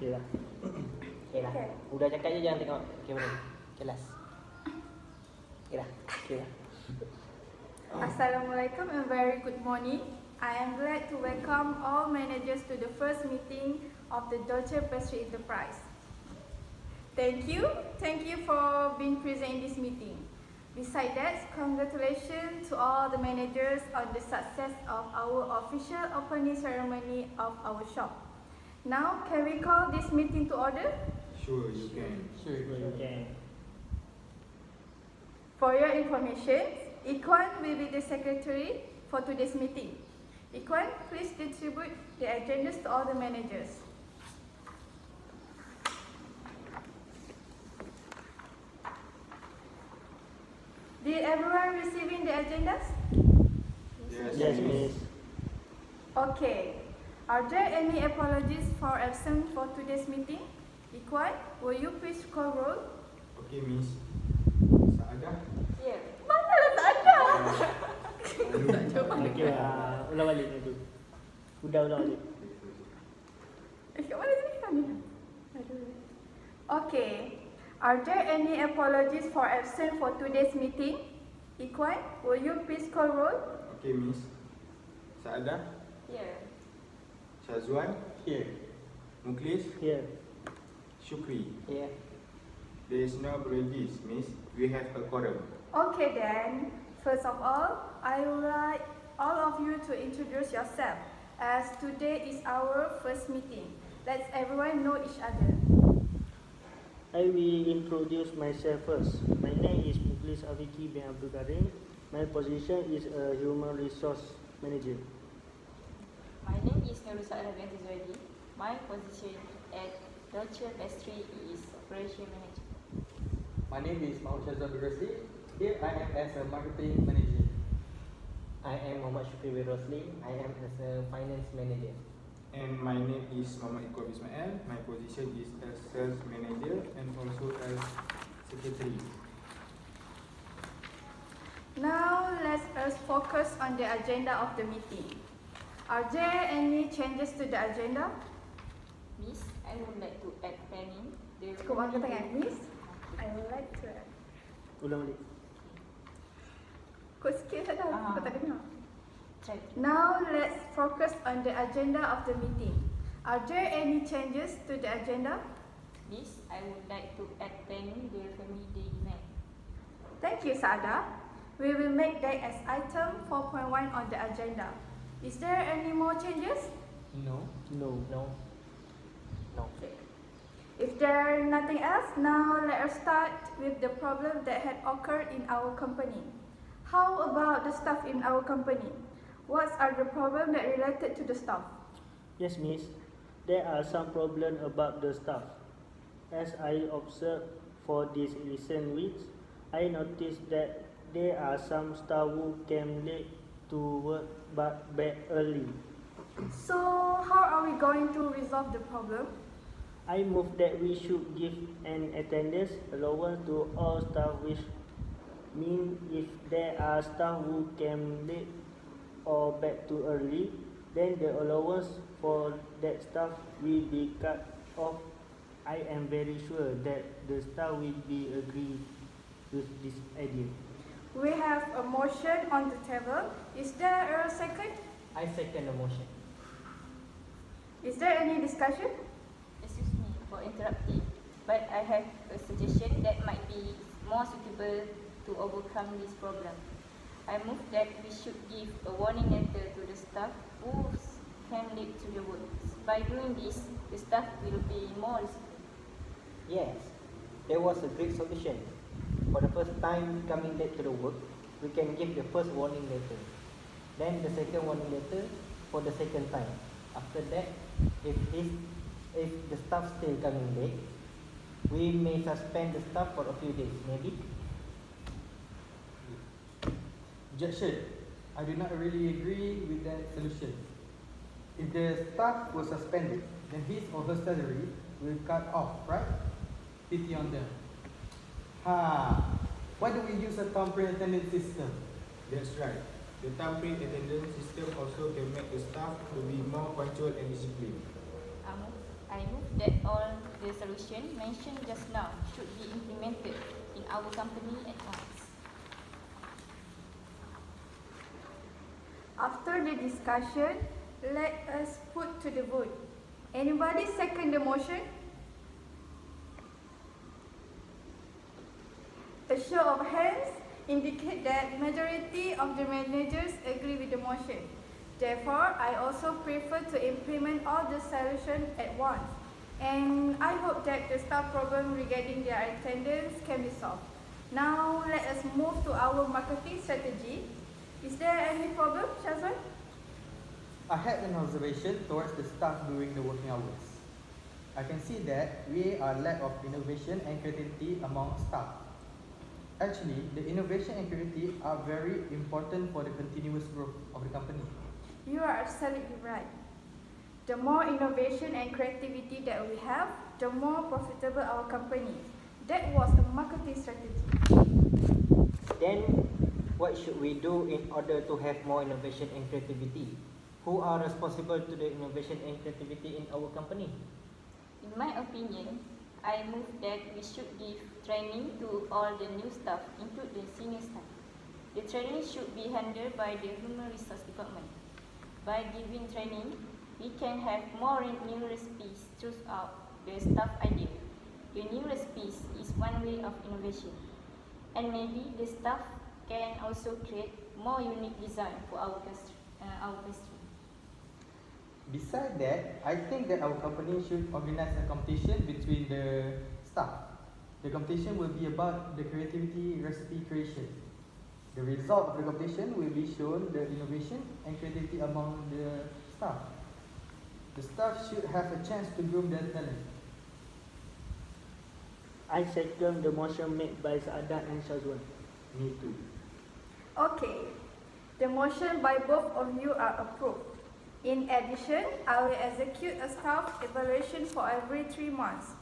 je lah. Okay lah. Okay. Udah cakap je, jangan tengok kamera. Jelas. Okay lah. Okay lah. Assalamualaikum and very good morning. I am glad to welcome all managers to the first meeting of the Dolce Pastry Enterprise. Thank you for being present in this meeting. Besides that, congratulations to all the managers on the success of our official opening ceremony of our shop. Now, can we call this meeting to order? Sure, you can. Sure, you can. For your information, Ikwan will be the secretary for today's meeting. Ikwan, please distribute the agendas to all the managers. Did everyone receiving the agendas? Yes, miss. Okay. Are there any apologies for absence for today's meeting? Ikwan, will you please call roll? Okay, Miss. Saadah. Yeah. Manalah tak ada. Okay, ulang balik dulu. Ulang balik. Kat mana tadi? Aduh. Okay. Are there any apologies for absence for today's meeting? Ikwan, will you please call roll? Okay, Miss. Saadah. Yeah. Syazwan. Here. Muklis. Here. Shukri. Here. There is no apologies, Miss. We have a quorum. Okay then. First of all, I would like all of you to introduce yourself, as today is our first meeting. Let's everyone know each other. I will introduce myself first. My name is Muklis Afiki bin Abdul Karim. My position is a human resource manager. My name is Nurul binti Zuhaidi. My position at Dolce Pastry is operation manager. My name is Mahmud Shazwan Rosli. Here I am as a marketing manager. I am Muhammad Shukri bin Rosli. I am as a finance manager. And my name is Muhammad Iqbal Ismail. My position is as sales manager and also as secretary. Now let us focus on the agenda of the meeting. Are there any changes to the agenda? Miss, I would like to add planning. Cukup angkat tangan, Miss. I would like to add. Ulang balik. Kau sikit saja, kau tak dengar. Try. Now let's focus on the agenda of the meeting. Are there any changes to the agenda? Miss, I would like to add planning the family day event. Thank you, Saada. We will make that as item 4.1 on the agenda. Is there any more changes? No. No. No. No. Okay. If there are nothing else, now let us start with the problem that had occurred in our company. How about the staff in our company? What are the problems that related to the staff? Yes, miss. There are some problems about the staff. As I observed for these recent weeks, I noticed that there are some staff who came late to work but back early. So, how are we going to resolve the problem? I move that we should give an attendance allowance to all staff, which means if there are staff who came late or back too early, then the allowance for that staff will be cut off. I am very sure that the staff will be agree with this idea. We have a motion on the table. Is there a second? I second the motion. Is there any discussion? Excuse me for interrupting, but I have a suggestion that might be more suitable to overcome this problem. I move that we should give a warning letter to the staff who came late to the work. By doing this, the staff will be more disciplined. Yes, that was a great solution. For the first time coming late to the work, we can give the first warning letter. Then the second warning letter for the second time. After that, if the staff still coming late, we may suspend the staff for a few days, maybe. Objection. I do not really agree with that solution. If the staff was suspended, then his or her salary will cut off, right? Pity on them. Why do we use a temporary attendance system? That's right. The temporary attendance system also can make the staff to be more punctual and disciplined. Amo, I move that all the solutions mentioned just now should be implemented in our company at once. After the discussion, let us put to the vote. Anybody second the motion? A show of hands indicate that majority of the managers agree with the motion. Therefore, I also prefer to implement all the solutions at once. And I hope that the staff problem regarding their attendance can be solved. Now, let us move to our marketing strategy. Is there any problem, Shazwan? I had an observation towards the staff during the working hours. I can see that we are lack of innovation and creativity among staff. Actually, the innovation and creativity are very important for the continuous growth of the company. You are absolutely right. The more innovation and creativity that we have, the more profitable our company. That was the marketing strategy. Then, what should we do in order to have more innovation and creativity? Who are responsible to the innovation and creativity in our company? In my opinion, I move that we should give training to all the new staff, including the senior staff. The training should be handled by the Human Resource Department. By giving training, we can have more new recipes throughout the staff idea. The new recipes is one way of innovation. And maybe the staff can also create more unique design for our customer. Besides that, I think that our company should organize a competition between the staff. The competition will be about the creativity recipe creation. The result of the competition will be shown the innovation and creativity among the staff. The staff should have a chance to groom their talent. I second the motion made by Saadat and Shazwan. Me too. Okay, the motion by both of you are approved. In addition, I will execute a staff evaluation for every 3 months.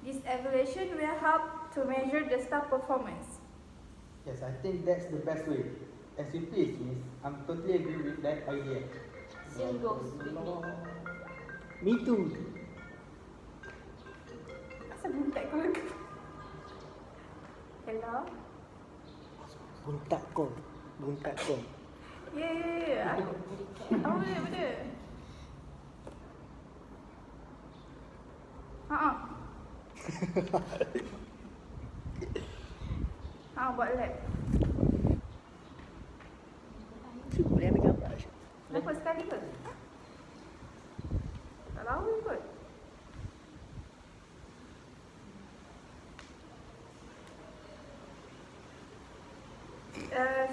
This evaluation will help to measure the staff performance. Yes, I think that's the best way. As you please, Miss, I'm totally agree with that idea. Same goes with me. Me too. Asal belum tak keluar? Hello? Buntak kau. Buntak kau. Yeah. Apa benda? Buat lab. Cik, boleh ambil gambar? Nampak sekali ke? Tak lawa kot.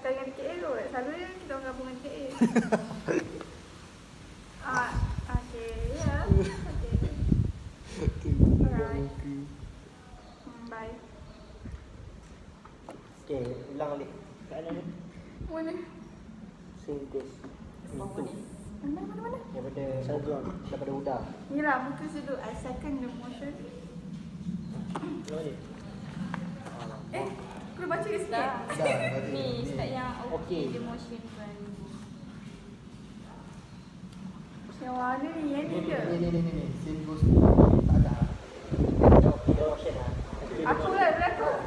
Sekali dengan KL kot. Selalunya kita orang gabung dengan KL. Okay, ya. Okay. Alright. Bye. Okay, ulang balik. Kat mana? Mana? Same goes. Itu. Mana? Daripada udang. Ni lah, muka situ. I second the motion. Mana dia? Kena baca kat sini. Dah. Dah, Ni start yang Okey. okay, the motion kan. Yang mana ni? Yang ni ke? Ni. Same goes to tak ada. Okay, the motion lah. Aku lah belakang.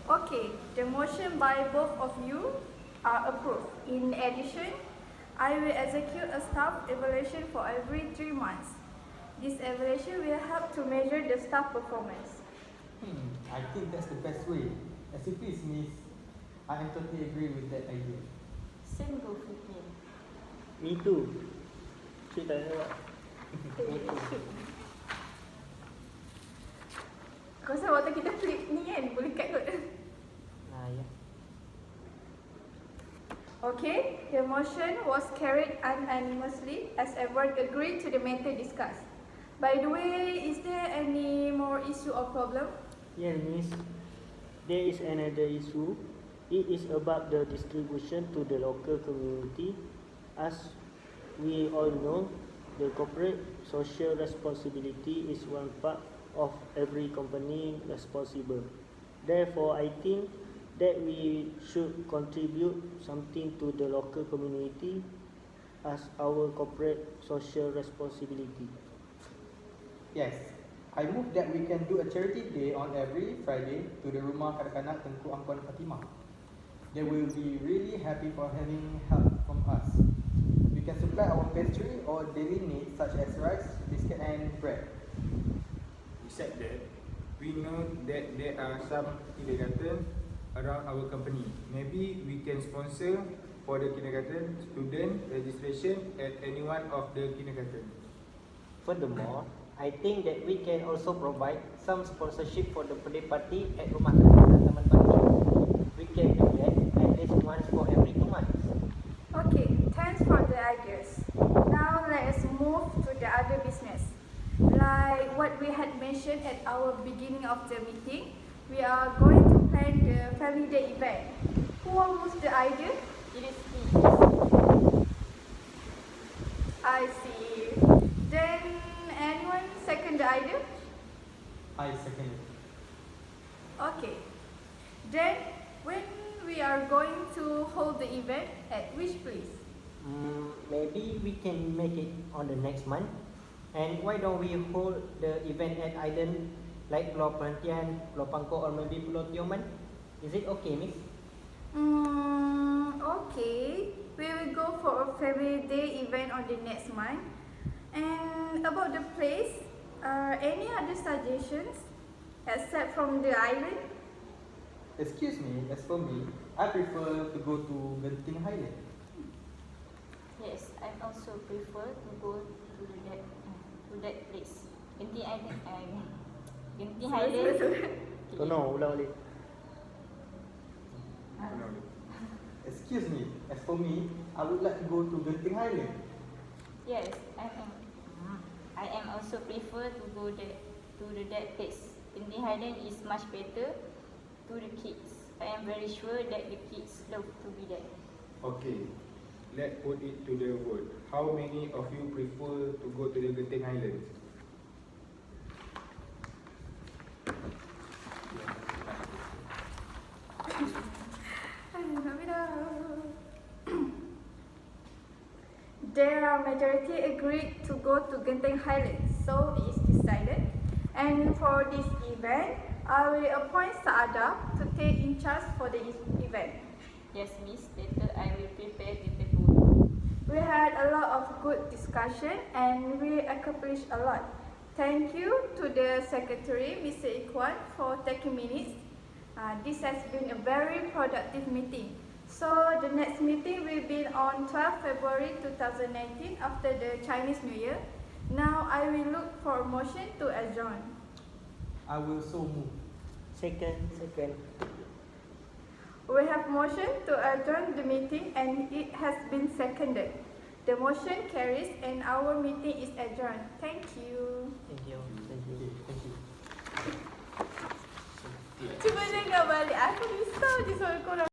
Okay, the motion by both of you are approved. In addition, I will execute a staff evaluation for every 3 months. This evaluation will help to measure the staff performance. I think that's the best way. As you please, Miss, I am totally agree with that idea. Same goes with me. Me too. Cik tak ada. Kau rasa waktu kita flip ni kan, boleh cut kot. Ya. Okay, the motion was carried unanimously as everyone agreed to the matter discussed. By the way, is there any more issue or problem? Yes, miss. There is another issue. It is about the distribution to the local community. As we all know, the corporate social responsibility is one part of every company responsible. Therefore, I think that we should contribute something to the local community. as our corporate social responsibility. Yes, I move that we can do a charity day on every Friday to the Rumah Kanak-Kanak Tengku Ampuan Fatimah. They will be really happy for having help from us. We can supply our pastry or daily needs such as rice, biscuit and bread. Besides that, we know that there are some kindergarten around our company. Maybe we can sponsor for the kindergarten student registration at any one of the kindergarten. Furthermore, I think that we can also provide some sponsorship for the birthday party at Rumah Kanak-Kanak Taman Baki. We can do that at least once for every 2 months. Okay, thanks for the ideas. Now let us move to the other business. Like what we had mentioned at our beginning of the meeting, we are going to plan the family day event. Who will move the idea? It is me. I see. Then anyone second the idea? I second it. Okay. Then when we are going to hold the event, at which place? Maybe we can make it on the next month. And why don't we hold the event at island like Pulau Perhentian, Pulau Pangkor or maybe Pulau Tioman? Is it okay, miss? Okay. We will go for a family day event on the next month. And about the place, any other suggestions except from the island? Excuse me, as for me, I prefer to go to Genting Highland. Yes, I also prefer to go to that place. Genting Island. Genting Highland. Tono, ulang balik. Excuse me, as for me, I would like to go to Genting Highland. Yes, I am also prefer to go to that place. Genting Highland is much better to the kids. I am very sure that the kids love to be there. Okay, let's put it to the vote. How many of you prefer to go to the Genting Highlands? There are majority agreed to go to Genting Highlands, so it is decided. And for this event, I will appoint Saada to take in charge for the event. Yes, miss. Later I will prepare the paperwork. We had a lot of good discussion and we accomplished a lot. Thank you to the secretary, Mr. Ikwan, for taking minutes. This has been a very productive meeting. So the next meeting will be on 12 February 2019 after the Chinese New Year. Now I will look for a motion to adjourn. I will so move. Second. We have motion to adjourn the meeting and it has been seconded. The motion carries and our meeting is adjourned. Thank you.